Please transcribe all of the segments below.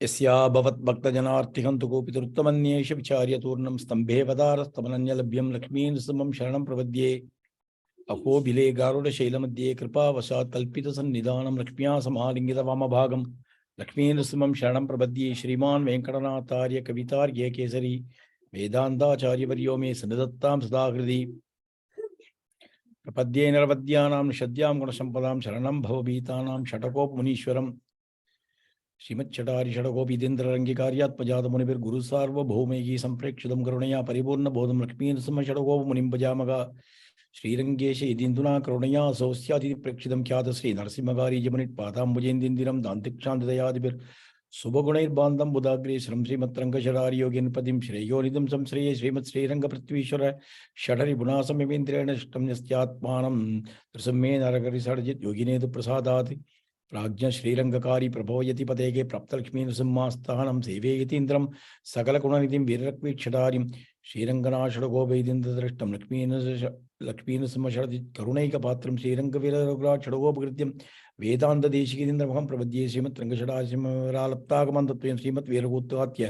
यस्या भवत् भक्तजनार्तिहन्तु कोपितरुत्तमन्येष विचार्य तूर्णं स्तम्भे वदारस्तमनन्यलभ्यं लक्ष्मीं समं शरणं प्रपद्ये अहोबिले गारुडशैलमध्ये कृपावशात् कल्पितसन्निधानं लक्ष्म्या समालिङ्गितवामभागं लक्ष्मीं समं शरणं प्रपद्ये श्रीमान् वेङ्कटनाथार्य कवितार्य केसरी वेदान्ताचार्यवर्यो मे सन्निधत्तां सदा हृदि प्रपद्ये निरवद्यानां निषद्यां गुणसम्पदां शरणं भवभीतानां षटकोपमुनीश्वरम् श्रीमच्छटारि षडगोपीन्द्ररङ्गिकार्यात्मजातमुनिभिर्गुरु सार्वभौमैः सम्प्रेक्षितं करुणया परिपूर्णबोधं लक्ष्मीनृसिंह षडगोपमुनिं भजामः श्रीरङ्गेश यदीन्दुना करुणया सौस्यादिति प्रेक्षितं ख्यात श्री नरसिंहकारीजमुनिपादाम्बुजेन्दिरं दान्तिक्षान्तदयादिभिर् शुभगुणैर्बान्धं बुधाग्रे श्रम श्रीमत्रङ्गशरारि योगिनपतिं श्रेयोनिधिं संश्रये श्रीमत्श्रीरङ्गपृथ्वीश्वर षडरिगुणासमवेन्द्रेण इष्टं यस्यात्मानं नृसिंहे नरकरिषडजित् योगिनेतु प्रसादात् प्राज्ञ श्रीरंगकारी प्रभोयति पदेगे प्राप्तलक्ष्मी नृसिंहास्थानं सेवे यतीन्द्रं सकलगुणनिधिं वीररक्वीक्षटारिं श्रीरङ्गनाषडगोपैदिन्द्रदृष्टं लक्ष्मीनृसिंहषडजित् करुणैकपात्रं श्रीरङ्गवीररघुराषडगोपकृत्यं वेदान्तदेशिकेन्द्रमहं प्रपद्ये श्रीमद्रङ्गषडाशिमरालप्तागमन्तत्वं श्रीमद्वीरगोत्वात्य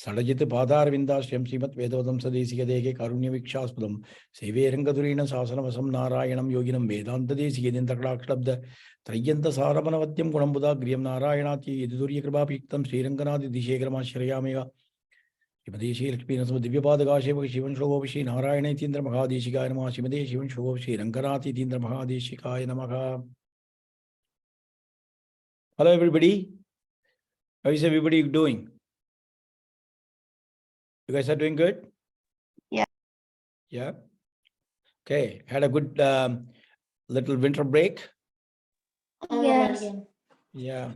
षडजित् पादारविन्दाश्रयं श्रीमद्वेदवदंसदेशिकदेगे कारुण्यवीक्षास्पदं सेवे रङ्गधुरेण शासनवशं नारायणं योगिनं वेदान्तदेशिकेन्द्रकटाक्षलब्ध त्रय्यंत सारवनवद्यं गुणंबुधाग्रियं नारायणात्य यदुर्यकृपापीक्तं श्रीरङ्गनाथदिशेखरमाश्रयामेव श्रीमते श्रीलक्ष्मीनरसिंह दिव्यपादकाशेव शिवं श्लोकोपि नारायणेतीन्द्र महादेशिकाय नमः श्रीमते शिवं श्लोकोपि श्रीरङ्गनाथेतीन्द्र महादेशिकाय नमः. Hello everybody, how is everybody doing? You guys are doing good? Yeah. Okay, had a good little winter break? Yes. Yeah,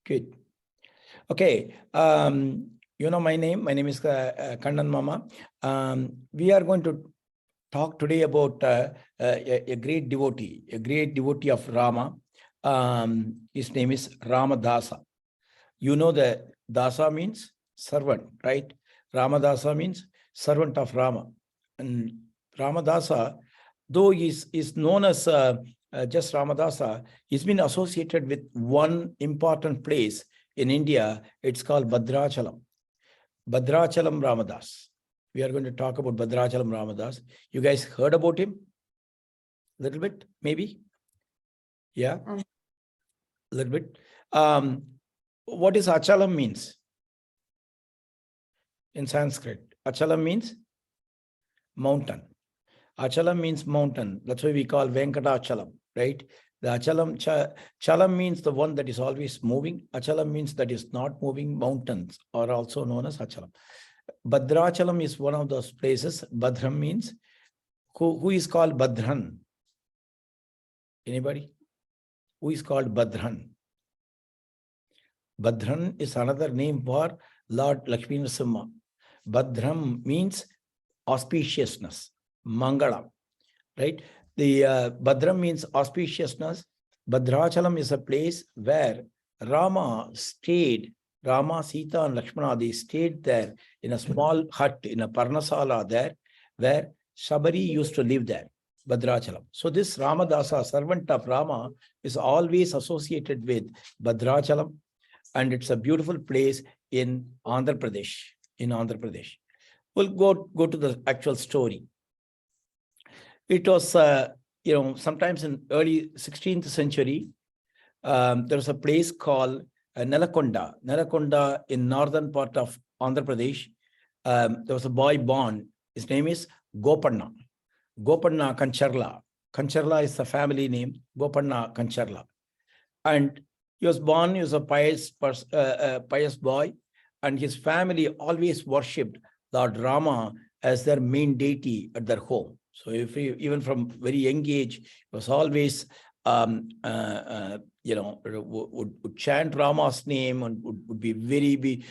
good. Okay, you know my name is Kannan Mama. We are going to talk today about a great devotee of Rama. His name is Ramadasa. You know the Dasa means servant, right? Ramadasa means servant of Rama. And Ramadasa, though he is known as just Ramadasa, he's been associated with one important place in India. It's called Bhadrachalam. Bhadrachalam Ramadas. We are going to talk about Bhadrachalam Ramadas. You guys heard about him? Little bit, maybe? Yeah? Little bit. What is Achalam means? In Sanskrit, Achalam means mountain. Achalam means mountain. That's why we call Venkatachalam, right? The Achalam, Chalam means the one that is always moving. Achalam means that is not moving. Mountains are also known as Achalam. Bhadrachalam is one of those places. Bhadram means, who is called Bhadran? Anybody? Who is called Bhadran? Bhadran is another name for Lord Lakshmi Narasimha. Bhadram means auspiciousness. Mangala, right? The Bhadram means auspiciousness. Bhadrachalam is a place where Rama stayed. Rama, Sita and Lakshmana, they stayed there in a small hut, in a Parnasala there, where Sabari used to live there, Bhadrachalam. So this Ramadasa, servant of Rama, is always associated with Bhadrachalam, and it's a beautiful place in Andhra Pradesh. We'll go to the actual story. It was, sometimes in early 16th century, there was a place called Nelakonda. Nelakonda in northern part of Andhra Pradesh. There was a boy born. His name is Gopanna. Gopanna Kancharla. Kancharla is the family name. Gopanna Kancharla. And he was born, he was a pious boy. And his family always worshipped Lord Rama as their main deity at their home. So even from very young age, he was always, would chant Rama's name and would be very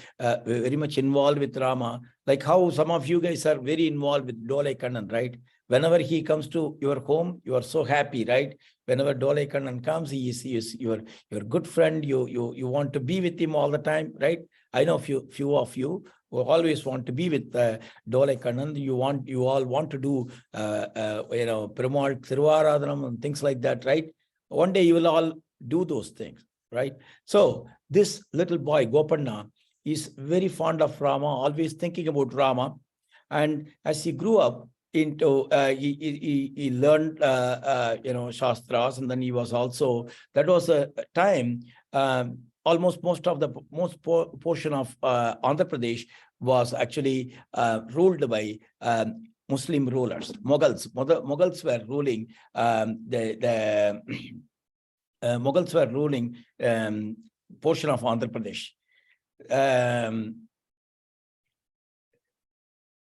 much involved with Rama. Like how some of you guys are very involved with Dole Kannan, right? Whenever he comes to your home, you are so happy, right? Whenever Dole Kannan comes, he is your good friend. You want to be with him all the time, right? I know few of you who always want to be with Dole Kannan. You all want to do Perumal Thiruvaradhanam and things like that, right? One day you will all do those things, right? So this little boy Gopanna, is very fond of Rama, always thinking about Rama. And as he grew up into, he learned, Shastras, and then he was also, that was a time, almost portion of Andhra Pradesh was actually ruled by Muslim rulers, Mughals. Mughals were ruling Mughals were ruling portion of Andhra Pradesh.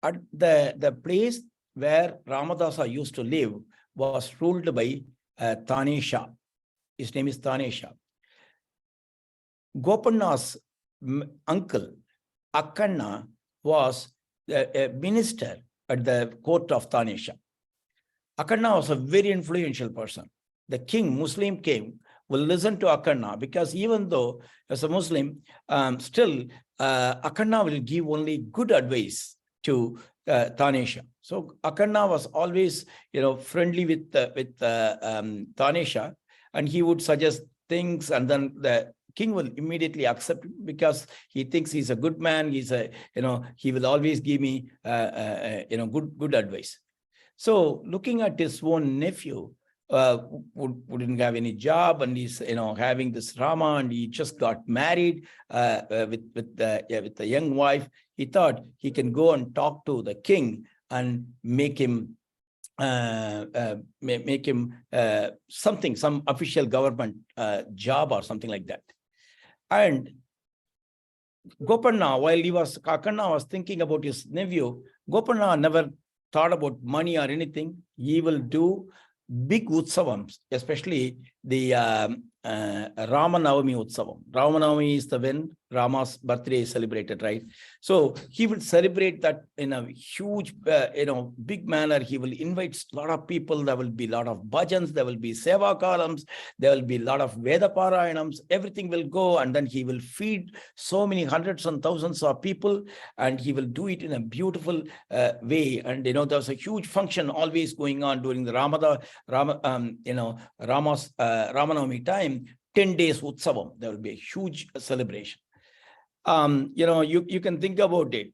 At the place where Ramadasar used to live was ruled by Tanesha. His name is Tanesha. Gopanna's uncle, Akkanna, was a minister at the court of Tanesha. Akkanna was a very influential person. The king, Muslim king, will listen to Akkanna, because even though as a Muslim, still Akkanna will give only good advice to Tanesha. So Akkanna was always, friendly with Tanesha, and he would suggest things, and then the king will immediately accept it because he thinks he's a good man. He's he will always give me, good advice. So looking at his own nephew, wouldn't have any job, and he's having this Rama, and he just got married with a young wife. He thought he can go and talk to the king and make him some official government job or something like that. And Gopanna, while Akkanna was thinking about his nephew, Gopanna never thought about money or anything. He will do big utsavams, especially the Ramanavami Utsavam. Ramanavami is the when Rama's birthday is celebrated, right? So he will celebrate that in a huge, big manner. He will invite a lot of people. There will be a lot of bhajans. There will be seva columns. There will be a lot of Veda Parayanams. Everything will go, and then he will feed so many hundreds and thousands of people, and he will do it in a beautiful way. And there's a huge function always going on during the Rama's Ramanavami time. 10 days Utsavam. There will be a huge celebration. You can think about it.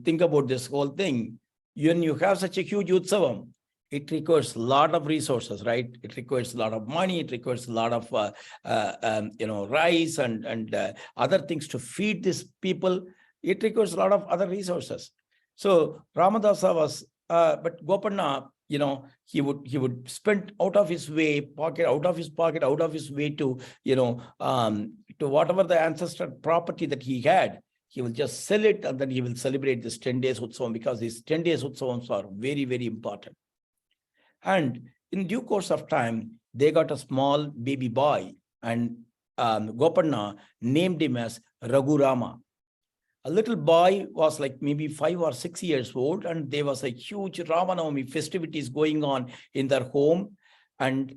Think about this whole thing. When you have such a huge Utsavam, it requires a lot of resources, right? It requires a lot of money. It requires a lot of, rice and other things to feed these people. It requires a lot of other resources. So Ramadasa was, but Gopanna, he would spend out of his way to, to whatever the ancestral property that he had, he will just sell it, and then he will celebrate this 10 days Utsavam, because these 10 days Utsavams are very, very important. And in due course of time, they got a small baby boy, and Gopanna named him as Raghurama. A little boy was like maybe 5 or 6 years old, and there was a huge Ramanavami festivities going on in their home. And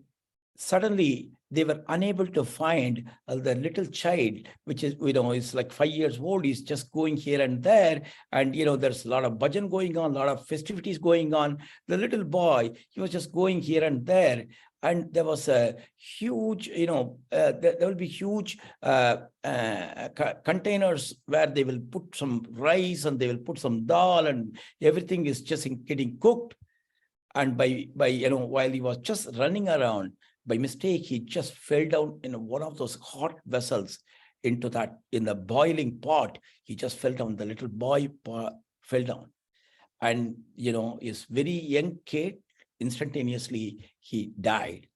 suddenly they were unable to find the little child, which is, is like 5 years old. He's just going here and there. And, there's a lot of bhajan going on, a lot of festivities going on. The little boy, he was just going here and there. And there was a huge, there will be huge containers where they will put some rice, and they will put some dal, and everything is just getting cooked. And while he was just running around, by mistake, he just fell down in one of those hot vessels in the boiling pot. He just fell down. The little boy fell down. And, his very young kid, instantaneously he died.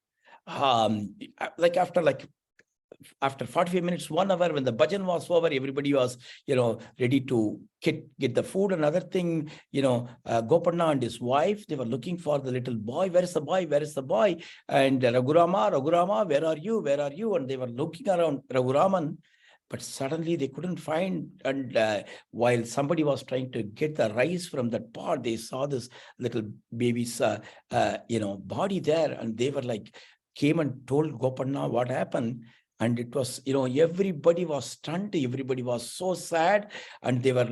After 45 minutes, 1 hour, when the bhajan was over, everybody was ready to get the food. Another thing, Gopanna and his wife, they were looking for the little boy. Where is the boy? And Raghurama, where are you? And they were looking around Raghuraman, but suddenly they couldn't find. And while somebody was trying to get the rice from that pot, they saw this little baby's body there, and they were came and told Gopanna what happened. And it was, everybody was stunned. Everybody was so sad. And they were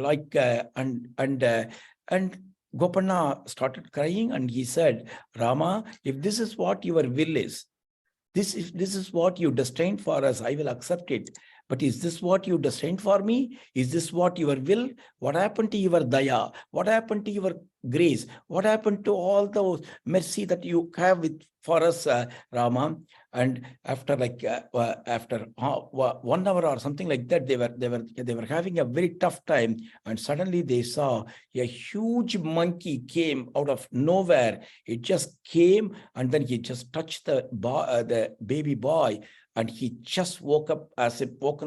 and Gopanna started crying, and he said, Rama, if this is what your will is, this is what you destined for us, I will accept it. But is this what you destined for me? Is this what your will? What happened to your daya? What happened to your grace? What happened to all those mercy that you have with for us, Rama? And after after 1 hour or something like that, they were having a very tough time, and suddenly they saw a huge monkey came out of nowhere. It just came, and then he just touched the baby boy, and he just woken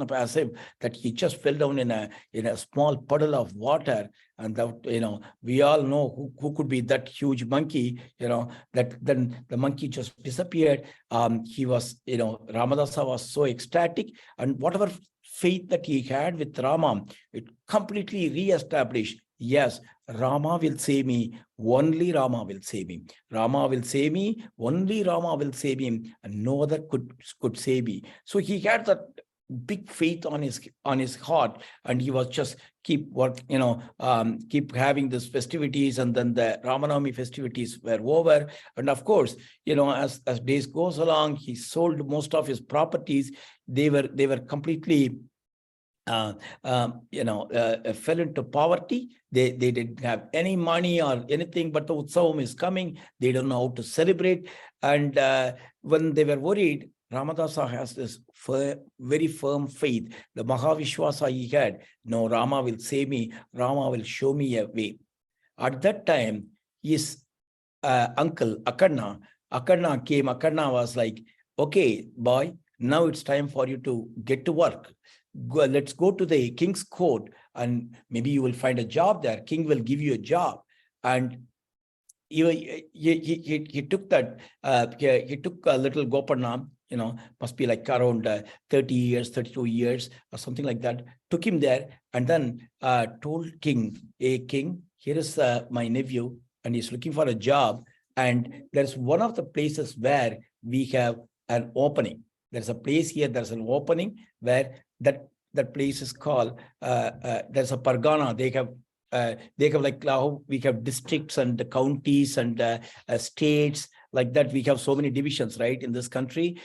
up as if that he just fell down in a small puddle of water. And that, we all know who could be that huge monkey, that then the monkey just disappeared. He was, Ramadasa was so ecstatic, and whatever faith that he had with Rama, it completely re-established. Yes, Rama will save me. Only Rama will save me. Rama will save me. Only Rama will save him, and no other could save me. So he had that big faith on his heart, and he was just keep having these festivities. And then the Ramanavami festivities were over, and of course, as days goes along, he sold most of his properties. They were completely fell into poverty. They didn't have any money or anything, but the Utsavam is coming. They don't know how to celebrate. And when they were worried, Ramadasa has this very firm faith. The Mahavishwasa he had, no, Rama will save me. Rama will show me a way. At that time, his uncle, Akanna came. Akanna was like, okay, boy, now it's time for you to get to work. Let's go to the king's court, and maybe you will find a job there. King will give you a job. And he took that, he took a little Gopanna, must be like around 30 years, 32 years or something like that, took him there, and then told king, hey, king, here is my nephew, and he's looking for a job. And there's one of the places where we have an opening. There's a place here, there's an opening where that place is called, there's a Pargana. They have like how we have districts and the counties and states, like that. We have so many divisions, right, in this country.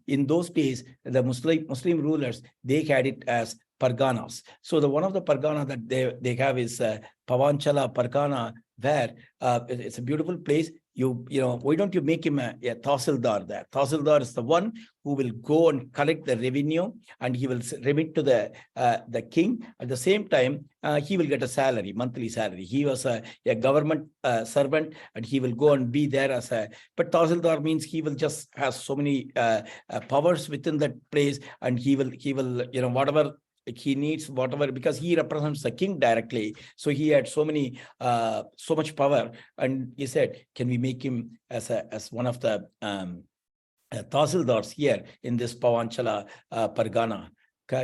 In those days, the Muslim rulers, they had it as Parganas. So one of the Pargana that they have is Pavanchala Pargana, where it's a beautiful place. Why don't you make him a Tahsildar there? Tahsildar is the one who will go and collect the revenue, and he will remit to the king. At the same time, he will get a salary, monthly salary. He was a government servant, and he will go and be there as but Tahsildar means he will just have so many powers within that place, and he will whatever he needs, whatever, because he represents the king directly. So he had so much power, and he said, can we make him as one of the Tahsildars here in this Pavanchala Pargana?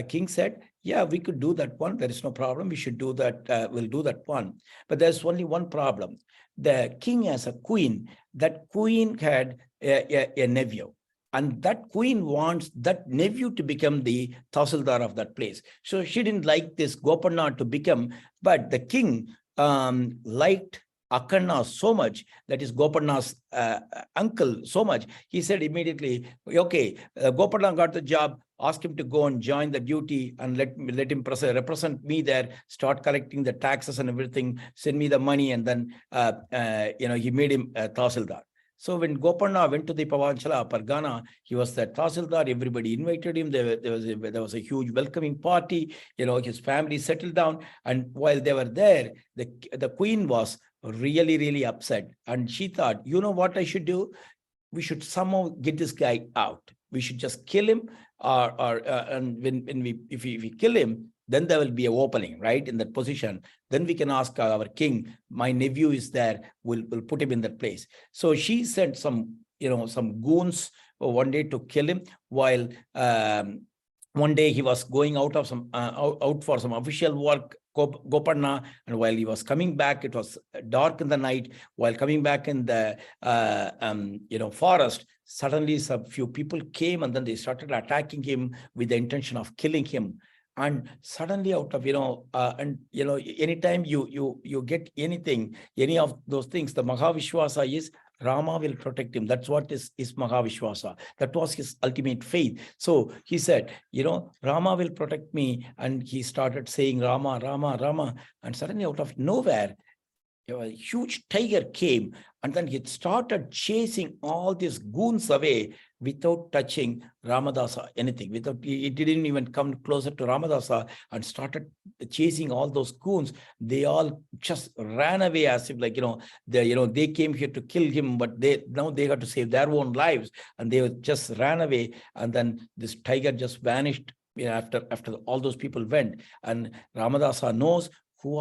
King said, yeah, we could do that one. There is no problem. We should do that. We'll do that one. But there's only one problem. The king has a queen. That queen had a nephew. And that queen wants that nephew to become the Tahsildar of that place. So she didn't like this Gopanna to become, but the king liked Akanna so much, that is Gopanna's uncle, so much. He said immediately, okay, Gopanna got the job, ask him to go and join the duty, and let him represent me there, start collecting the taxes and everything, send me the money. And then, he made him Tahsildar. So when Gopanna went to the Pavanchala Pargana, he was the Tahsildar. Everybody invited him. There was a huge welcoming party. His family settled down. And while they were there, the queen was really, really upset. And she thought, you know what I should do? We should somehow get this guy out. We should just kill him, and if we kill him, then there will be an opening, right, in that position. Then we can ask our king, my nephew is there, we'll put him in that place. So she sent some goons one day to kill him, while one day he was going out for some official work, Gopanna, and while he was coming back, it was dark in the night. While coming back in the forest, suddenly some few people came, and then they started attacking him with the intention of killing him. And suddenly out of, anytime you get anything, any of those things, the Mahavishwasa is Rama will protect him. That's what is Mahavishwasa. That was his ultimate faith. So he said, Rama will protect me. And he started saying Rama, Rama, Rama. And suddenly out of nowhere, a huge tiger came, and then he started chasing all these goons away without touching Ramadasa, anything. It didn't even come closer to Ramadasa, and started chasing all those goons. They all just ran away as if they came here to kill him, but now they got to save their own lives, and they just ran away. And then this tiger just vanished. After all those people went, and Ramadasa knows who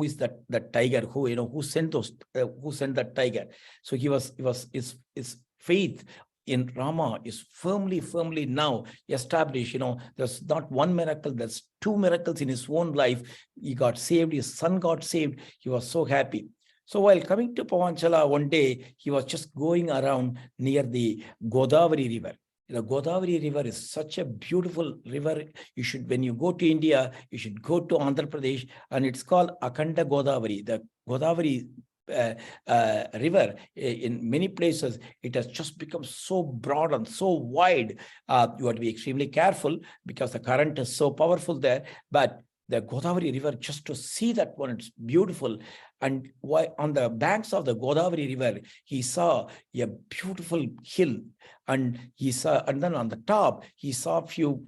is that tiger, who sent that tiger. So his faith in Rama is firmly now established. There's not one miracle, there's two miracles in his own life. He got saved, his son got saved. He was so happy. So while coming to Pavanchala one day, he was just going around near the Godavari river. The Godavari river is such a beautiful river. When you go to India, you should go to Andhra Pradesh, and it's called Akhanda Godavari. The Godavari river, in many places, it has just become so broad and so wide. You have to be extremely careful because the current is so powerful there. But the Godavari river, just to see that one, it's beautiful. And on the banks of the Godavari river, he saw a beautiful hill, and then on the top, he saw few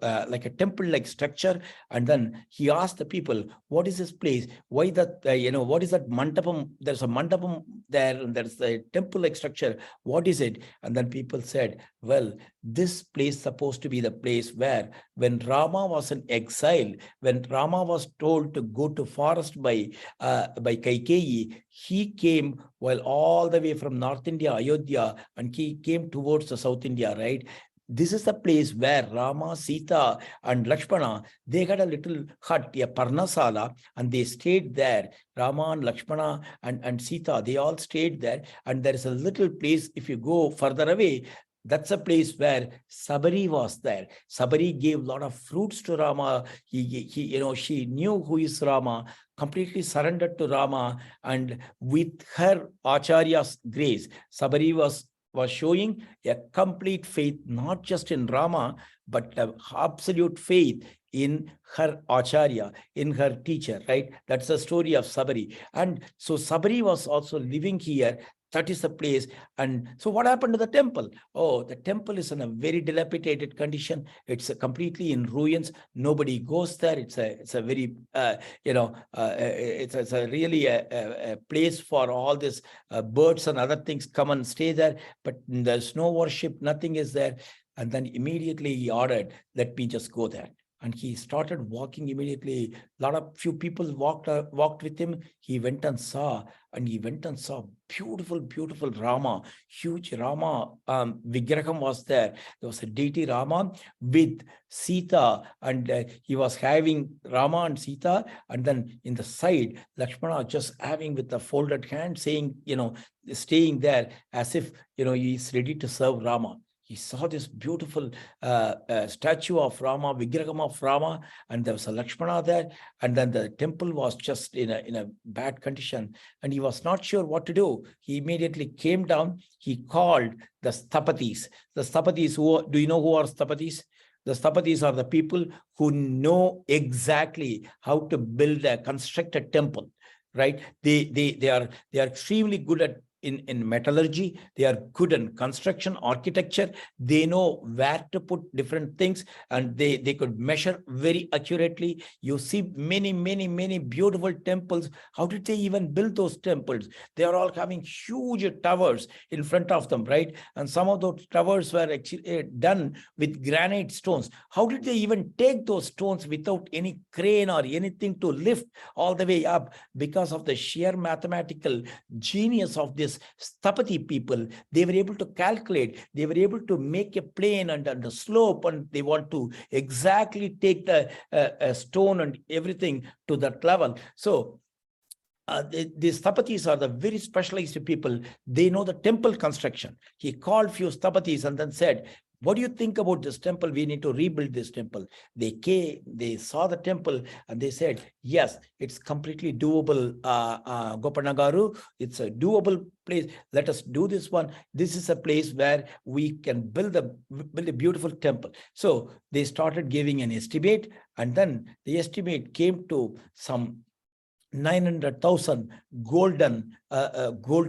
like a temple-like structure. And then he asked the people, what is this place? Why that, what is that mandapam? There's a mandapam there, and there's a temple-like structure. What is it? And then people said, well, this place is supposed to be the place where, when Rama was in exile, when Rama was told to go to forest by Kaikeyi, he came while all the way from North India, Ayodhya, and he came towards the South India, right? This is the place where Rama, Sita, and Lakshmana, they had a little hut, a Parnasala, and they stayed there. Rama and Lakshmana and Sita, they all stayed there. And there is a little place, if you go further away, that's a place where Sabari was there. Sabari gave a lot of fruits to Rama. She knew who is Rama, completely surrendered to Rama, and with her Acharya's grace, Sabari was showing a complete faith, not just in Rama, but absolute faith in her Acharya, in her teacher, right? That's the story of Sabari. And so Sabari was also living here. That is the place. And so what happened to the temple? Oh, the temple is in a very dilapidated condition. It's completely in ruins. Nobody goes there. It's a very, it's a really a place for all these birds and other things come and stay there. But there's no worship. Nothing is there. And then immediately he ordered, let me just go there. And he started walking immediately. Few people walked with him. He went and saw beautiful, beautiful Rama, huge Rama Vigraham was there. There was a deity Rama with Sita, and he was having Rama and Sita, and then in the side, Lakshmana just having with the folded hand, saying, staying there as if, he is ready to serve Rama. He saw this beautiful statue of Rama, Vigraham of Rama, and there was a Lakshmana there. And then the temple was just in a bad condition, and he was not sure what to do. He immediately came down. He called the Sthapatis. The Sthapatis, do you know who are Sthapatis? The Sthapatis are the people who know exactly how to construct a temple, right? They are extremely good at in metallurgy. They are good in construction, architecture. They know where to put different things, and they could measure very accurately. You see many beautiful temples. How did they even build those temples? They are all having huge towers in front of them, right? And some of those towers were actually done with granite stones. How did they even take those stones without any crane or anything to lift all the way up? Because of the sheer mathematical genius of this Sthapati people, they were able to calculate, they were able to make a plane and the slope, and they want to exactly take the stone and everything to that level. So the Sthapatis are the very specialized people. They know the temple construction. He called few Sthapatis and then said, what do you think about this temple? We need to rebuild this temple. They came, they saw the temple, and they said, yes, it's completely doable, Gopanna Garu. It's a doable place. Let us do this one. This is a place where we can build a beautiful temple. So they started giving an estimate, and then the estimate came to some 900,000 gold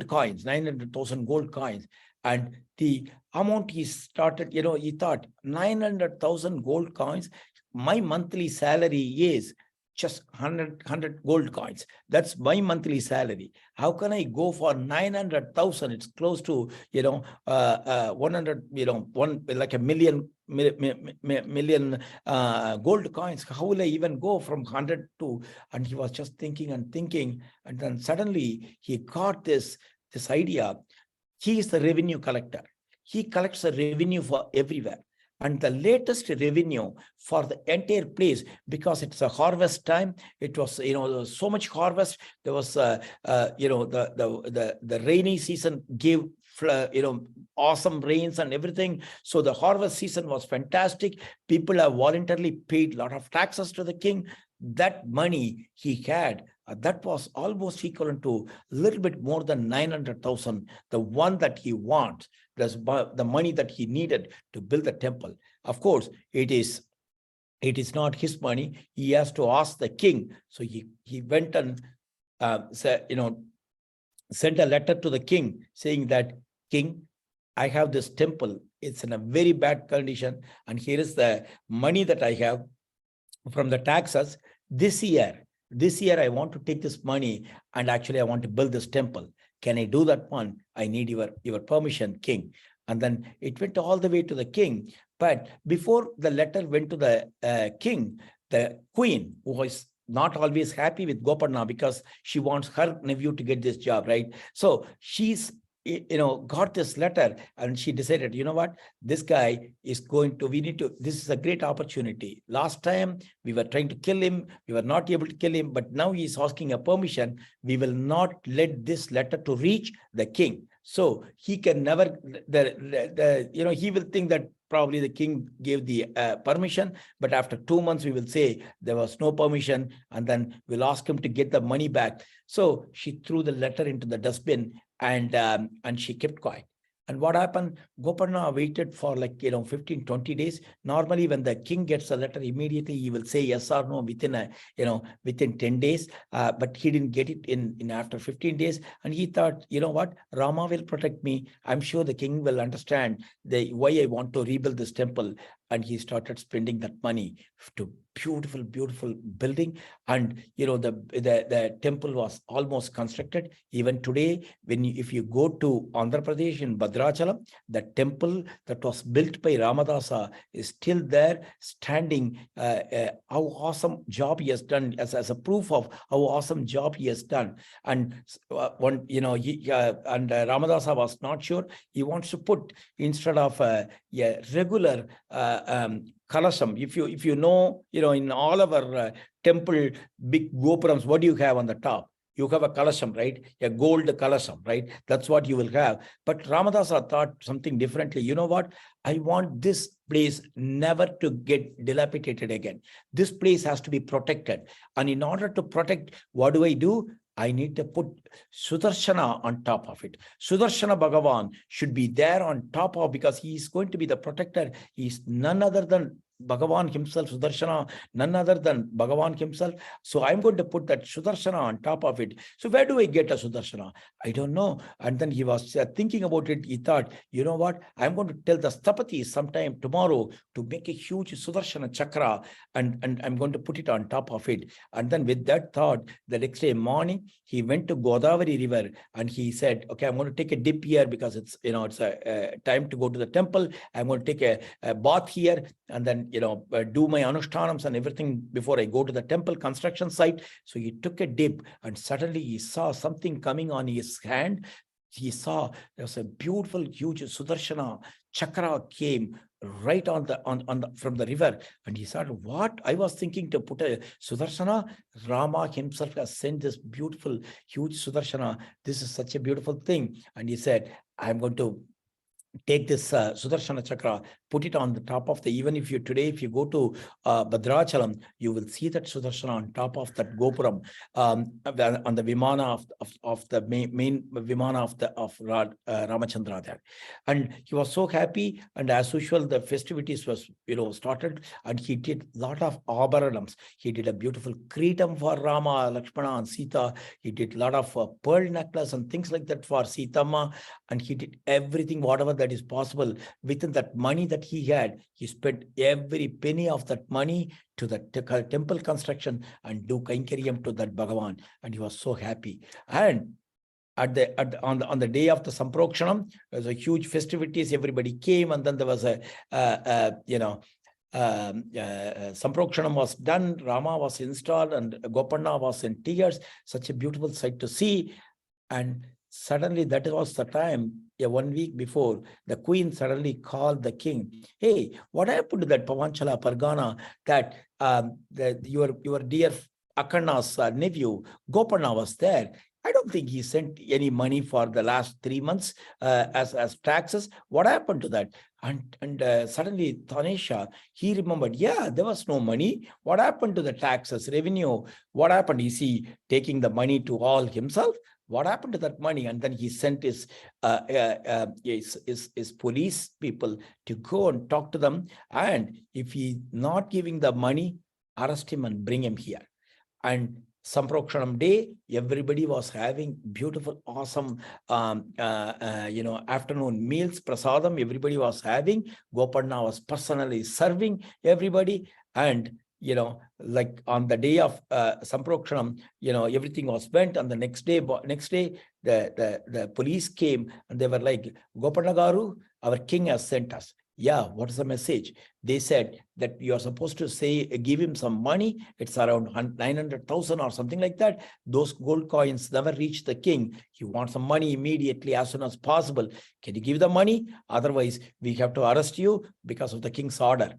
coins, 900,000 gold coins. And the amount he started, he thought 900,000 gold coins, my monthly salary is just 100 gold coins. That's my monthly salary. How can I go for 900,000? It's close to 100, like a million gold coins. How will I even go from 100 to? And he was just thinking and thinking, and then suddenly he got this idea. He is the revenue collector. He collects the revenue for everywhere. And the latest revenue for the entire place, because it's a harvest time, it was, there was so much harvest. There was, the rainy season gave, awesome rains and everything. So the harvest season was fantastic. People have voluntarily paid a lot of taxes to the king. That money he had, that was almost equivalent to a little bit more than 900,000, the one that he wants, plus the money that he needed to build the temple. Of course, it is not his money. He has to ask the king. So he went and said, sent a letter to the king saying that, King, I have this temple. It's in a very bad condition, and here is the money that I have from the taxes. This year I want to take this money, and actually I want to build this temple. Can I do that one? I need your permission, king. And then it went all the way to the king. But before the letter went to the king, the queen, who was not always happy with Gopanna because she wants her nephew to get this job, right? So she's got this letter, and she decided, what, this guy is going to, this is a great opportunity. Last time we were trying to kill him, we were not able to kill him, but now he's asking a permission. We will not let this letter to reach the king. So he can never, he will think that probably the king gave the permission, but after 2 months we will say there was no permission, and then we'll ask him to get the money back. So she threw the letter into the dustbin, and she kept quiet. And what happened? Gopanna waited for 15-20 days. Normally, when the king gets a letter, immediately he will say yes or no within within 10 days. But he didn't get it in after 15 days. And he thought, what? Rama will protect me. I'm sure the king will understand why I want to rebuild this temple. And he started spending that money to beautiful building. And the temple was almost constructed. Even today, if you go to Andhra Pradesh in Bhadrachalam, the temple that was built by Ramadasar is still there, standing. How awesome job he has done, as a proof of how awesome job he has done. And Ramadasar was not sure. He wants to put, instead of a regular kalasham, if you in all of our temple big gopurams, what do you have on the top? You have a kalasham, right? A gold kalasham, right? That's what you will have. But Ramadasar thought something differently. You know what? I want this place never to get dilapidated again. This place has to be protected. And in order to protect, what do? I need to put Sudarshana on top of it. Sudarshana Bhagavan should be there on top of, because he is going to be the protector. He is none other than Bhagavan himself, Sudarshana, none other than Bhagavan himself. So I'm going to put that Sudarshana on top of it. So where do I get a Sudarshana? I don't know. And then he was thinking about it. He thought, you know what? I'm going to tell the Stapati sometime tomorrow to make a huge Sudarshana chakra, and I'm going to put it on top of it. And then with that thought, the next day morning, he went to Godavari river, and he said, okay, I'm going to take a dip here because it's, it's a time to go to the temple. I'm going to take a bath here, and then do my anushtanams and everything before I go to the temple construction site. So he took a dip, and suddenly he saw something coming on his hand. He saw there was a beautiful, huge Sudarshana chakra came right on the from the river, and he said, what? I was thinking to put a Sudarshana. Rama himself has sent this beautiful, huge Sudarshana. This is such a beautiful thing. And he said, I'm going to take this Sudarshana Chakra, put it on the top of the, even if you today, if you go to Bhadrachalam, you will see that Sudarshana on top of that Gopuram, on the Vimana of the main Vimana of Ramachandra there. And he was so happy. And as usual, the festivities was, started, and he did a lot of Abharanams. He did a beautiful Kritam for Rama, Lakshmana and Sita. He did a lot of pearl necklace and things like that for Sitama. And he did everything, whatever that is possible. Within that money that he had, he spent every penny of that money to the temple construction and do Kainkariam to that Bhagavan. And he was so happy. And on the day of the Samprokshanam, there was a huge festivities. Everybody came, and then there was Samprokshanam was done. Rama was installed, and Gopanna was in tears. Such a beautiful sight to see. And suddenly, that was the time, 1 week before, the queen suddenly called the king. Hey, what happened to that Pavanchala Pargana, that your dear Akanna's nephew, Gopanna, was there? I don't think he sent any money for the last 3 months as taxes. What happened to that? And suddenly Tanisha, he remembered, yeah, there was no money. What happened to the taxes, revenue? What happened? Is he taking the money to all himself? What happened to that money? And then he sent his police people to go and talk to them. And if he's not giving the money, arrest him and bring him here. And Samprokshanam day, everybody was having beautiful, awesome, afternoon meals, prasadam. Everybody was having. Gopanna was personally serving everybody. And like on the day of Samprokshanam, everything was spent. And the next day, the police came, and they were like, Gopanna Garu, our king has sent us. Yeah, what is the message? They said that you are supposed to give him some money. It's around 900,000 or something like that. Those gold coins never reach the king. He wants some money immediately, as soon as possible. Can you give the money? Otherwise, we have to arrest you because of the king's order.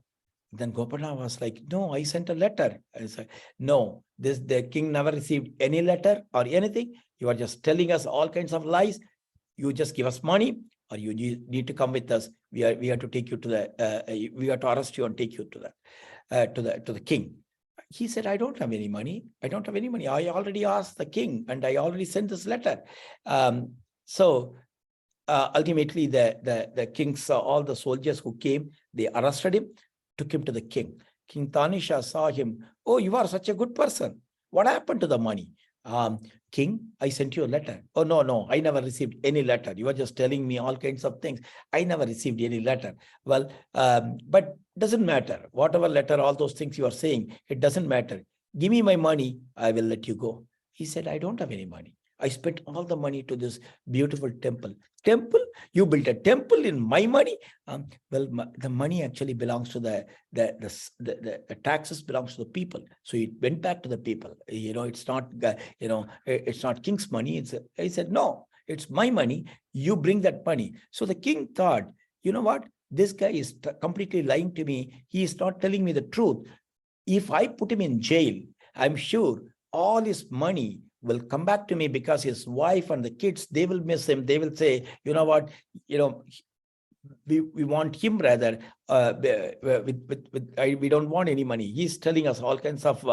Then Gopanna was like, no, I sent a letter. I said, no, the king never received any letter or anything. You are just telling us all kinds of lies. You just give us money, or you need to come with us. We have to take you to we have to arrest you and take you to the king. He said, I don't have any money. I don't have any money. I already asked the king, and I already sent this letter. Ultimately, the king saw all the soldiers who came. They arrested him, took him to the king. King Tanisha saw him. Oh, you are such a good person. What happened to the money? King, I sent you a letter. Oh, no, I never received any letter. You are just telling me all kinds of things. I never received any letter. Well, but doesn't matter. Whatever letter, all those things you are saying, it doesn't matter. Give me my money, I will let you go. He said, I don't have any money. I spent all the money to this beautiful temple. Temple? You built a temple in my money? The money actually belongs to the taxes belongs to the people. So it went back to the people. It's not, it's not king's money. He said, no, it's my money. You bring that money. So the king thought, you know what? This guy is completely lying to me. He is not telling me the truth. If I put him in jail, I'm sure all his money will come back to me, because his wife and the kids, they will miss him. They will say, you know what, we want him rather. We don't want any money. He's telling us all kinds of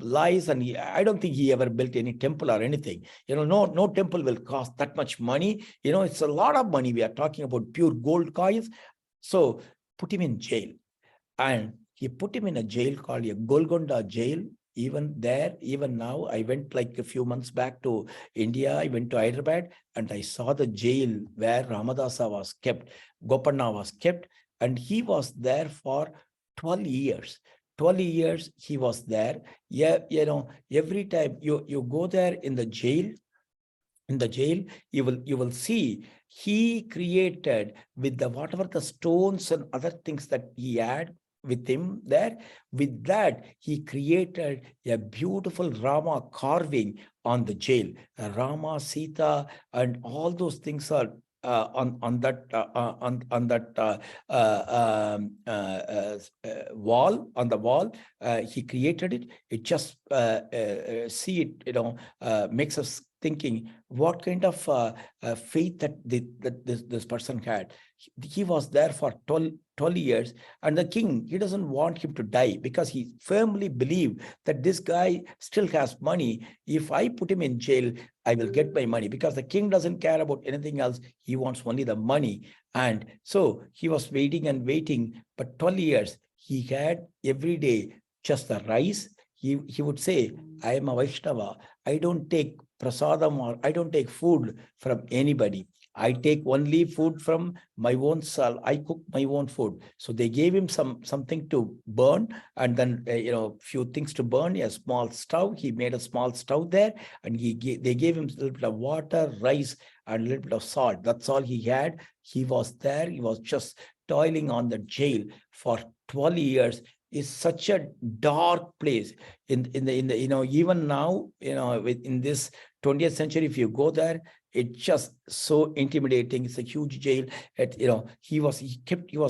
lies, and I don't think he ever built any temple or anything. No temple will cost that much money. It's a lot of money. We are talking about pure gold coins. So put him in jail, and he put him in a jail called a Golconda jail. Even now, I went like a few months back to India. I went to Hyderabad, and I saw the jail where Ramadasar was kept, Gopanna was kept, and he was there for 12 years. 12 years he was there. Yeah, every time you go there in the jail, you will see he created with whatever the stones and other things that he had with him there. With that, he created a beautiful Rama carving on the jail. Rama, Sita, and all those things are on that wall. On the wall, he created it. It just see it. Makes us thinking what kind of faith that this person had. He was there for 12 years, and the king, he doesn't want him to die because he firmly believed that this guy still has money. If I put him in jail, I will get my money, because the king doesn't care about anything else. He wants only the money. And so he was waiting and waiting, but 12 years, he had every day just the rice. He would say, I am a Vaishnava. I don't take prasadam, or I don't take food from anybody. I take only food from my own soul. I cook my own food. So they gave him something to burn, and then few things to burn, a small stove. He made a small stove there, and they gave him a little bit of water, rice, and a little bit of salt. That's all he had. He was there. He was just toiling on the jail for 12 years. Is such a dark place in the even now, in this 20th century, if you go there, it's just so intimidating. It's a huge jail. He was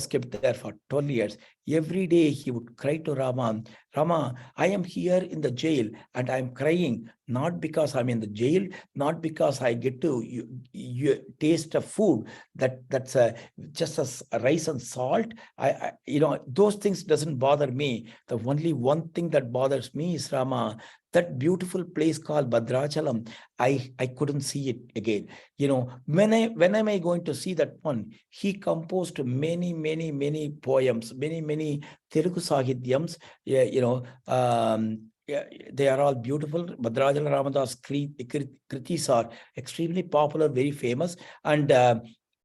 kept there for 12 years. Every day he would cry to Rama, Rama, I am here in the jail and I'm crying, not because I'm in the jail, not because I get to you taste of food that's just as rice and salt. Those things doesn't bother me. The only one thing that bothers me is, Rama, that beautiful place called Bhadrachalam. I couldn't see it again. When am I going to see that one? He composed many poems, many Telugu Sahityams. They are all beautiful. Bhadrachala Ramadasar Kritis are extremely popular, very famous, and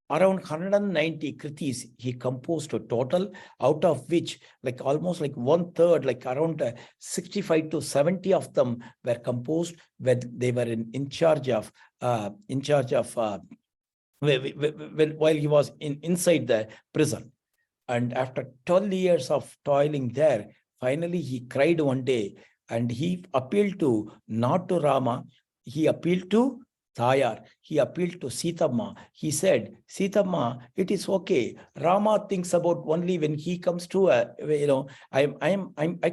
around 190 kritis he composed a total, out of which almost one third, around 65 to 70 of them were composed when they were in charge of while he was inside the prison. And after 12 years of toiling there, finally he cried one day, and he appealed not to Rama, he appealed to Tayar. He appealed to Sitama. He said, Sitama, it is okay. Rama thinks about only when he comes to I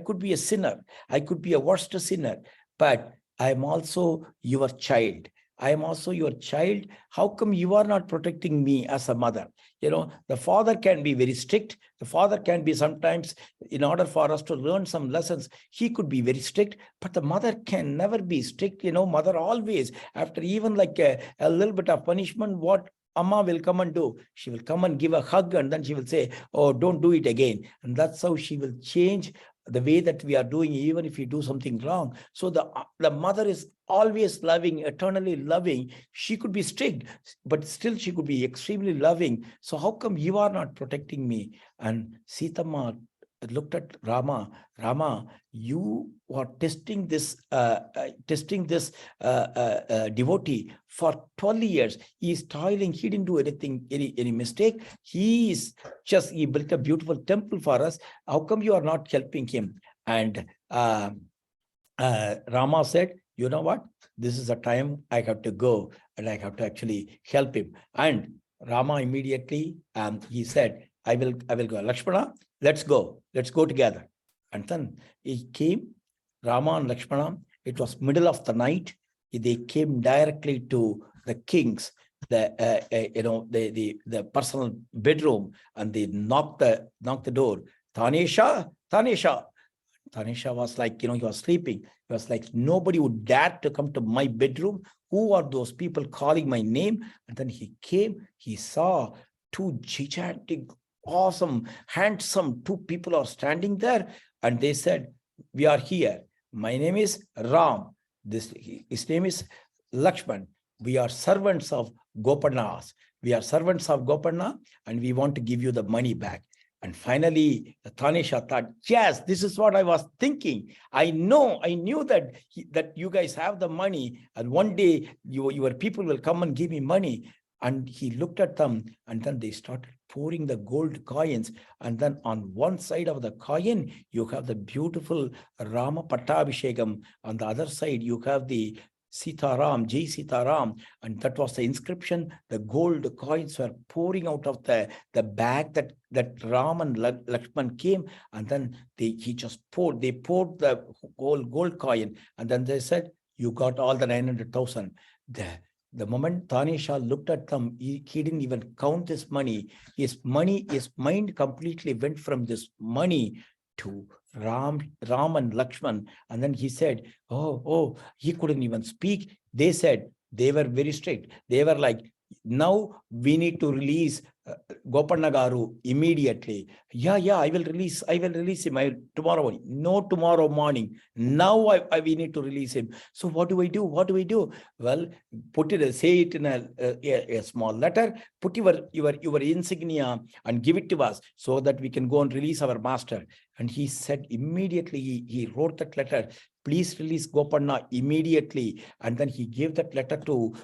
could be a sinner. I could be a worst sinner, but I am also your child. I am also your child. How come you are not protecting me as a mother? The father can be very strict. The father can be sometimes, in order for us to learn some lessons, he could be very strict, but the mother can never be strict. Mother always, after even a little bit of punishment, what Amma will come and do? She will come and give a hug, and then she will say, oh, don't do it again. And that's how she will change the way that we are doing, even if we do something wrong. So the mother is always loving, eternally loving. She could be strict, but still she could be extremely loving. So how come you are not protecting me? And Sitama looked at Rama. Rama, you are testing this devotee for 12 years. He is toiling. He didn't do anything, any mistake. He built a beautiful temple for us. How come you are not helping him? And Rama said, you know what? This is the time I have to go, and I have to actually help him. And Rama immediately, he said, I will go. Lakshmana, let's go together. And then he came, Rama and Lakshmana. It was middle of the night. They came directly to the king's, the personal bedroom, and they knocked the door. Tanesha. Tanisha was like, he was sleeping. He was like, nobody would dare to come to my bedroom. Who are those people calling my name? And then he came, he saw two gigantic, awesome, handsome, two people are standing there. And they said, we are here. My name is Ram. His name is Lakshman. We are servants of Gopanna. We are servants of Gopanna, and we want to give you the money back. And finally, Tanisha thought, yes, this is what I was thinking. I knew that you guys have the money, and one day your people will come and give me money. And he looked at them, and then they started pouring the gold coins. And then on one side of the coin, you have the beautiful Rama Pattabhishekam. On the other side, you have the Sitaram, Jai Sitaram, and that was the inscription. The gold coins were pouring out of the bag that Ram and Lakshman came, and then they poured the gold coin, and then they said, you got all the 900,000. The moment Tanisha looked at them, he didn't even count his money. His mind completely went from this money to Ram and Lakshman. And then he said, oh, he couldn't even speak. They said, they were very strict. They were like, now we need to release Gopanna Garu immediately. Yeah, I will release him tomorrow morning. No, tomorrow morning. Now we need to release him. So what do I do? Well, say it in a small letter, put your insignia and give it to us so that we can go and release our master. And he said immediately, he wrote that letter, please release Gopanna immediately. And then he gave that letter to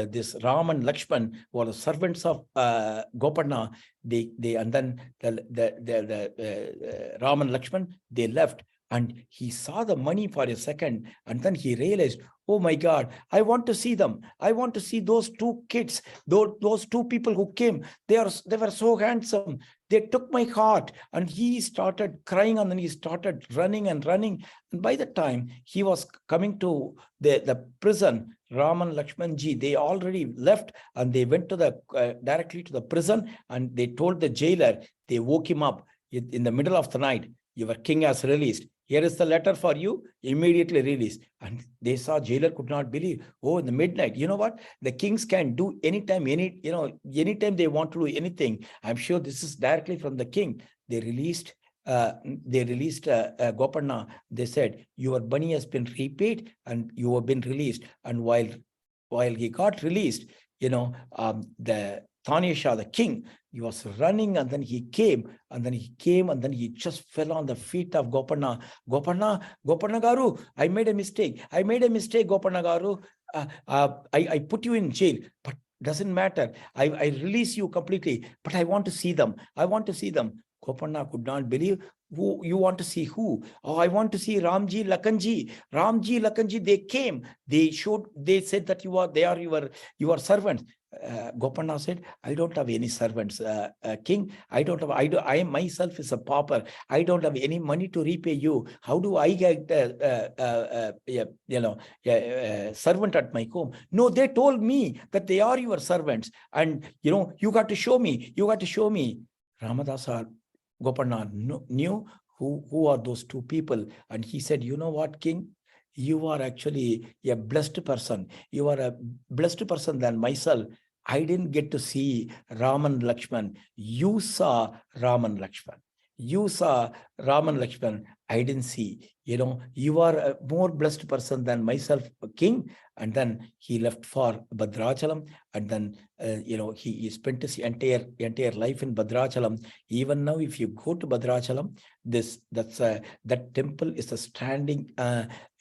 this Ram and Lakshman were the servants of Gopanna. They and then the Ram and Lakshman, they left, and he saw the money for a second, and then he realized, oh my God, I want to see them. I want to see those two kids, those two people who came. They were so handsome. They took my heart. And he started crying, and then he started running. And by the time he was coming to the prison, Ram and Lakshman ji, they already left, and they went to directly to the prison, and they told the jailer, they woke him up in the middle of the night, your king has released. Here is the letter for you, immediately release. And they saw, jailer could not believe. Oh, in the midnight, you know what? The kings can do anytime, anytime they want to do anything. I'm sure this is directly from the king. They released Gopanna. They said, your money has been repaid and you have been released. And while he got released, the Tanisha, the king, he was running, and then he came, and then he just fell on the feet of Gopanna. Gopanna Garu, I made a mistake, Gopanna Garu. I put you in jail, but doesn't matter. I release you completely, but I want to see them. Gopanna could not believe. Who you want to see? Who? Oh, I want to see Ramji, Lakanji. They came. They said that they are your servants. Gopanna said, I don't have any servants, king. I myself is a pauper. I don't have any money to repay you. How do I get servant at my home? No, they told me that they are your servants, and you got to show me. Ramadasar, Gopanna knew who are those two people, and he said, you know what, king? You are actually a blessed person. You are a blessed person than myself. I didn't get to see Raman Lakshman. You saw Raman Lakshman. I didn't see. You are a more blessed person than myself, king. And then he left for Bhadrachalam, and then he spent his entire life in Bhadrachalam. Even now, if you go to Bhadrachalam, that temple is a standing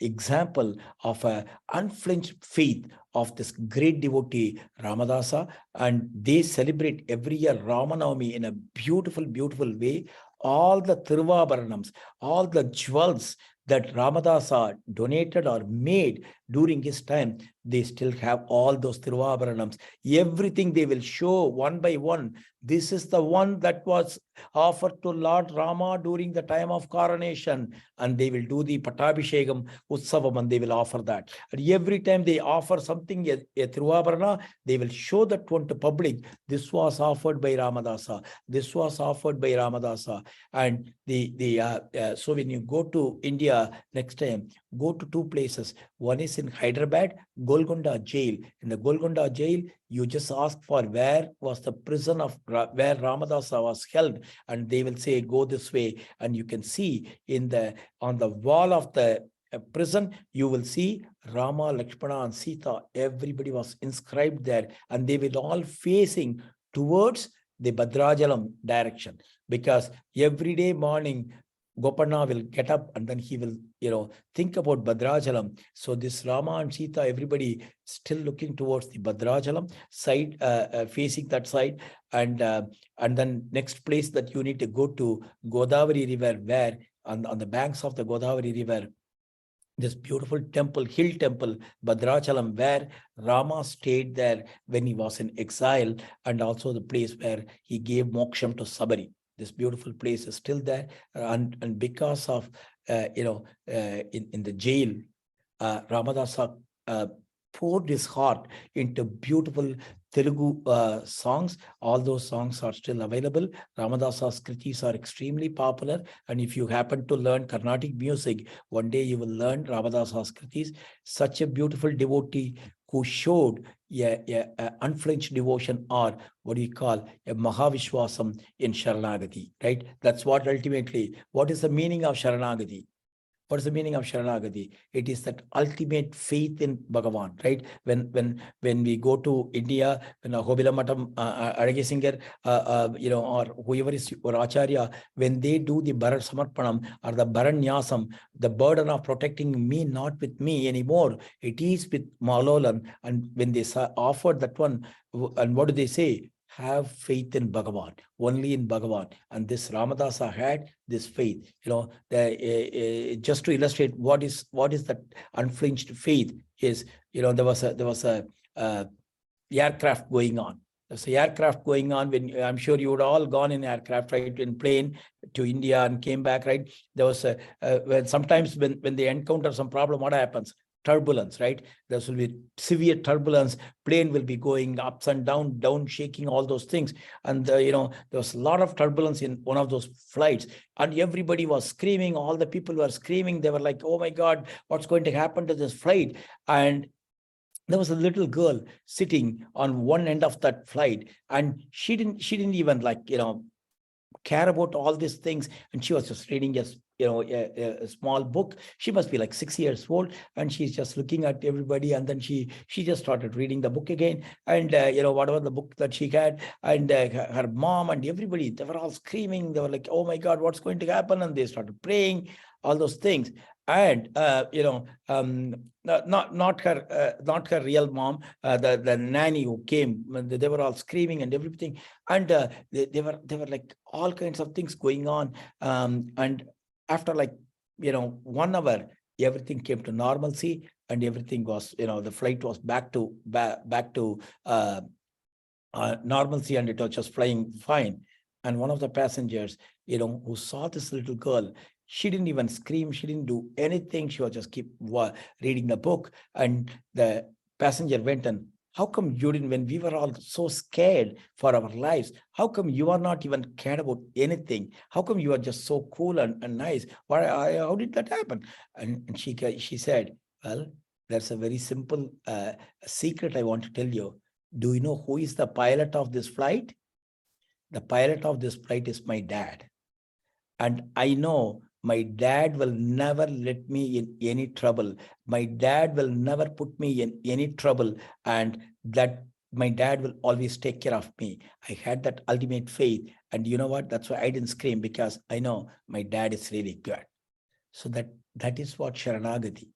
example of a unflinched faith of this great devotee Ramadasa, and they celebrate every year Ramanavami in a beautiful way. All the Tiruvabharanams, all the jewels that Ramadasa donated or made during his time, they still have all those Tiruvabharanams. Everything they will show one by one. This is the one that was offered to Lord Rama during the time of coronation, and they will do the Pattabhishekam Utsavam, and they will offer that. And every time they offer something, a Tiruvabharana, they will show that one to public. This was offered by Ramadasa. And so when you go to India next time, go to two places. One is in Hyderabad, Golconda Jail. In the Golconda Jail, you just ask for where was the prison of where Ramadasa was held, and they will say, go this way. And you can see on the wall of the prison, you will see Rama, Lakshmana, and Sita. Everybody was inscribed there, and they will all facing towards the Bhadrachalam direction, because every day morning Gopanna will get up, and then he will, think about Bhadrachalam. So this Rama and Sita, everybody still looking towards the Bhadrachalam side, facing that side. And then next place that you need to go to, Godavari River, where on the banks of the Godavari River, this beautiful temple, hill temple, Bhadrachalam, where Rama stayed there when he was in exile, and also the place where he gave moksham to Sabari. This beautiful place is still there, and because of in the jail, Ramadasa poured his heart into beautiful Telugu songs. All those songs are still available. Ramadasar's kritis are extremely popular. And if you happen to learn Carnatic music, one day you will learn Ramadasar's kritis. Such a beautiful devotee who showed a unflinched devotion, or what do you call a Mahavishwasam in Sharanagati, right? That's what ultimately, what is the meaning of Sharanagati? What is the meaning of Sharanagati? It is that ultimate faith in Bhagavan, right? When we go to India, when Ahobila Matam, Adagesinger, or whoever is or Acharya, when they do the Bharat Samarpanam or the Bharanyasam, the burden of protecting me, not with me anymore, it is with Malolan. And when they offered that one, and what do they say? Have faith in Bhagavan, only in Bhagavan. And this Ramadasa had this faith. Just to illustrate what is that unflinched faith is, there was a aircraft going on. There's an aircraft going on. When I'm sure you would all gone in aircraft, right, in plane to India and came back, right? There was sometimes when they encounter some problem, what happens? Turbulence, right? There will be severe turbulence. Plane will be going ups and down shaking, all those things. And there was a lot of turbulence in one of those flights, and everybody was screaming. All the people were screaming. They were like, "Oh my God, what's going to happen to this flight?" And there was a little girl sitting on one end of that flight, and she didn't even care about all these things, and she was just reading a small book. She must be like 6 years old, and she's just looking at everybody, and then she just started reading the book again, and whatever the book that she had, and her mom and everybody, they were all screaming. They were like, "Oh my God, what's going to happen?" And they started praying, all those things. And not her real mom, the nanny who came, they were all screaming and everything, and they were like all kinds of things going on, and after 1 hour, everything came to normalcy, and everything was, the flight was back to normalcy, and it was just flying fine. And one of the passengers, who saw this little girl, she didn't even scream. She didn't do anything. She was just keep reading the book. And the passenger went, and how come you didn't, when we were all so scared for our lives, how come you are not even cared about anything? How come you are just so cool and nice? How did that happen? And she said, well, that's a very simple secret I want to tell you. Do you know who is the pilot of this flight? The pilot of this flight is my dad. And I know my dad will never let me in any trouble. My dad will never put me in any trouble, and that my dad will always take care of me. I had that ultimate faith. And you know what? That's why I didn't scream, because I know my dad is really good. So that is what Sharanagati.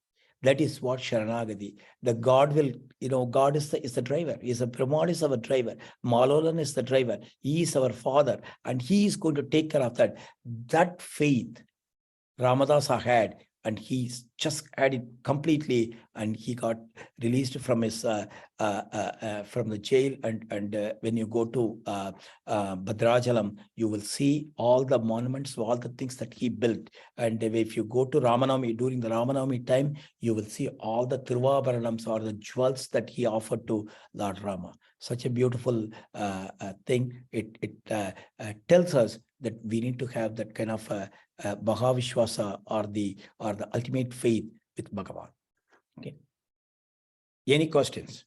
That is what Sharanagati. The God will, God is the driver. Brahman is our driver. Malolan is the driver. He is our father, and he is going to take care of that. That faith Ramadasa had, and he just had it completely, and he got released from his from the jail. And when you go to Bhadrachalam, you will see all the monuments, all the things that he built. And if you go to Ramanavami, during the Ramanavami time, you will see all the Tiruvabharanams, or the jewels that he offered to Lord Rama. Such a beautiful thing. It tells us that we need to have that kind of Mahavishwasa, or the ultimate faith with Bhagavan. Okay. Any questions?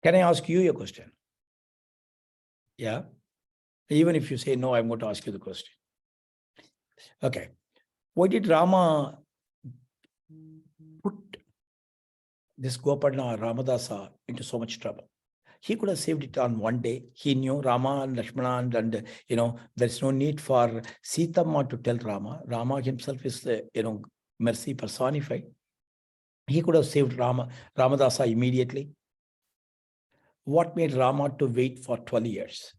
Can I ask you a question? Yeah. Even if you say no, I'm going to ask you the question. Okay. Why did Rama put this Gopanna or Ramadasa into so much trouble? He could have saved it on one day. He knew Rama and Lakshmana, and there's no need for Sitama to tell Rama. Rama himself is the mercy personified. He could have saved Ramadasa immediately. What made Rama to wait for 12 years?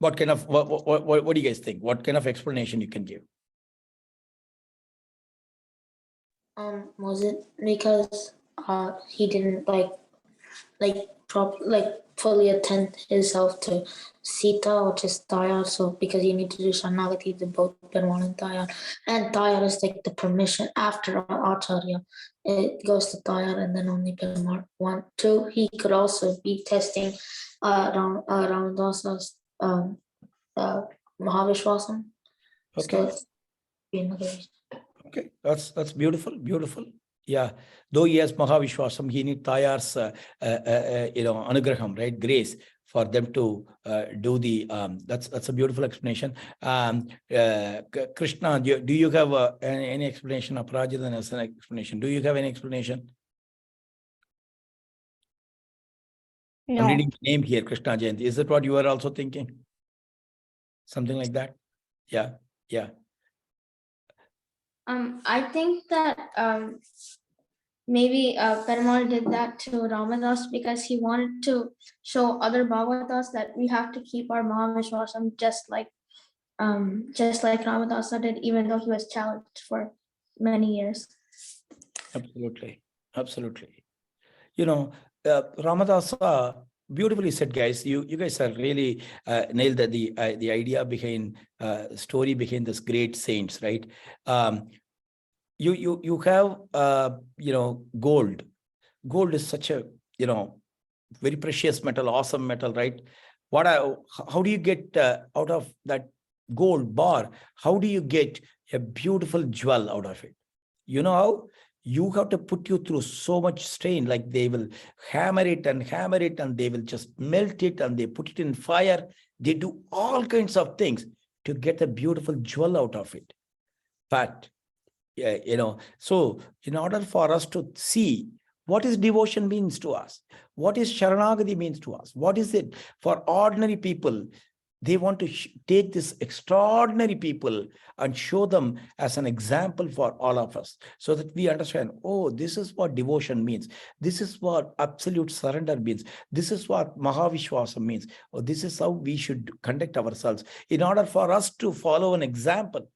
What do you guys think? What kind of explanation you can give? Was it because he didn't like fully attend himself to Sita, which is Tayar. So because you need to do Shanagati, the both Perumal and Tayar. And Tayar is like the permission after Acharya. It goes to Tayar and then only Perumal. 1, 2, he could also be testing Ramadasar's Mahavishwasam. Okay. So it's another reason. Okay, that's beautiful, beautiful. Yeah, though he has Mahavishwasam, he need Tayar's anugraham, right? Grace for them to do the that's a beautiful explanation. Krishna, do you have any explanation? Aparajita has an explanation. Do you have any explanation? I'm No. reading the name here, Krishna Jayanti. Is that what you are also thinking? Something like that? Yeah, yeah. I think that maybe Perumal did that to Ramadas because he wanted to show other Bhagavatas that we have to keep our Mahavishwasam just like Ramadasa did, even though he was challenged for many years. Absolutely, absolutely. You know, Ramadasa beautifully said, guys. You guys are really nailed the idea behind story behind this great saints, right? You have gold. Gold is such a very precious metal, awesome metal, right? How do you get out of that gold bar? How do you get a beautiful jewel out of it? You know how? You have to put you through so much strain, like they will hammer it and they will just melt it and they put it in fire. They do all kinds of things to get a beautiful jewel out of it. But so in order for us to see what is devotion means to us, what is Sharanagati means to us, what is it for ordinary people, they want to take this extraordinary people and show them as an example for all of us, so that we understand, oh, this is what devotion means. This is what absolute surrender means. This is what Mahavishwasam means. Or this is how we should conduct ourselves. In order for us to follow an example,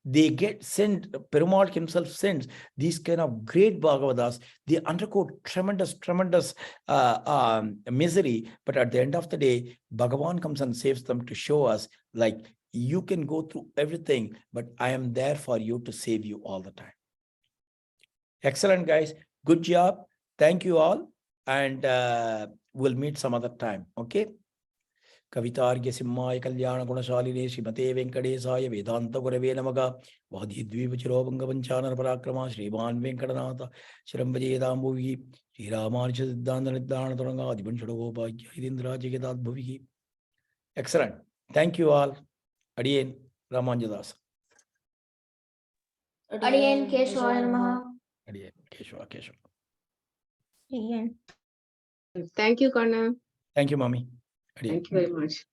they get sent, Perumal himself sends these kind of great Bhagavatas. They undergo tremendous misery. But at the end of the day, Bhagavan comes and saves them to show us, like, you can go through everything, but I am there for you to save you all the time. Excellent, guys. Good job. Thank you all. And we'll meet some other time. Okay. कवितार्घ्य सिंहाय कल्याण गुणशालिने श्रीमते वेंकटेशाय वेदांत गुरवे नमः वादीद्वीपचिरो बंगवंचानर पराक्रमा श्रीमान वेंकटनाथ शिरंभजेदाम्बुभिः श्रीरामानुज सिद्धांत निर्धारण तुरंगादिपं षडगोपाख्य इन्द्राजगदाद्भुभिः. Excellent. Thank you all. Adiyen Ramanjadas. Adiyan Keshwaya Namaha. Adiyen Keshava. Adiyan. Thank you, Karna. Thank you, Mommy. Adiyen. Thank you very much.